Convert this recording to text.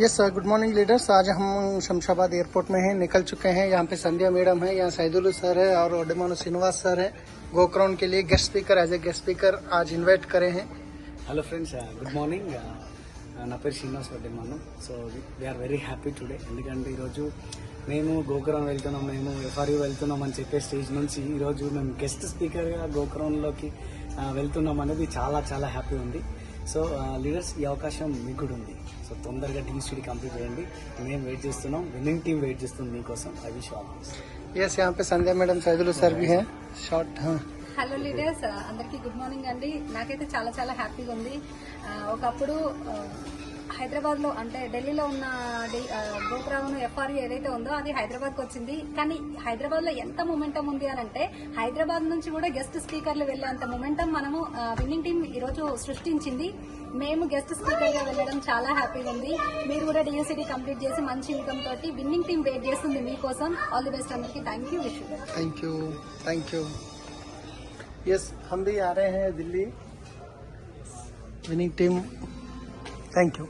Yes good morning leaders. आज हम Shamshabad airport में हैं, निकल चुके हैं। यहाँ पे संध्या मैडम है, यहाँ सैदुल सर है और ओडेमानो श्रीनिवास सर है। गोक्राउंड के लिए guest speaker as a guest speaker आज इन्वाइट करे हैं। Hello friends, good morning. నా పేరు Srinivas Vaddemanu. So we are very happy today. ఎందుకంటే ఈరోజు మేము గోకురం వెళ్తున్నాం, మేము ఎఫ్ఆర్యూ వెళ్తున్నాం అని చెప్పే స్టేజ్ నుంచి ఈరోజు మేము గెస్ట్ స్పీకర్గా గోకురంలోకి వెళ్తున్నాం అనేది చాలా చాలా హ్యాపీ ఉంది. సో లీడర్స్, ఈ అవకాశం మీకు కూడా ఉంది. సో తొందరగా టీమ్ స్టడీ కంప్లీట్ చేయండి. మేము వెయిట్ చేస్తున్నాం, విన్నింగ్ టీం వెయిట్ చేస్తుంది మీకోసం. I wish all this. Yes यहाँ पे संध्या मैडम सैदुल सर भी हैं। शॉर्ट హలో లీడర్స్, అందరికీ గుడ్ మార్నింగ్ అండి. నాకైతే చాలా చాలా హ్యాపీగా ఉంది. ఒకప్పుడు హైదరాబాద్ లో అంటే ఢిల్లీలో ఉన్న గోకురామ్ ఎఫ్ఆర్యూ ఏదైతే ఉందో అది హైదరాబాద్ కు వచ్చింది. కానీ హైదరాబాద్ లో ఎంత మొమెంటం ఉంది అని అంటే హైదరాబాద్ నుంచి కూడా గెస్ట్ స్పీకర్లు వెళ్లేంత మొమెంటం మనము విన్నింగ్ టీం ఈ రోజు సృష్టించింది. మేము గెస్ట్ స్పీకర్ గా వెళ్ళడం చాలా హ్యాపీగా ఉంది. మీరు కూడా డియూసిటీ కంప్లీట్ చేసి మంచి ఇన్కమ్ తోటి విన్నింగ్ టీం వెయిట్ చేస్తుంది మీకోసం. ఆల్ ది బెస్ట్ అందరికీ. Thank you. Wish you. Thank you. Yes हम भी आ रहे हैं Delhi winning team. Thank you.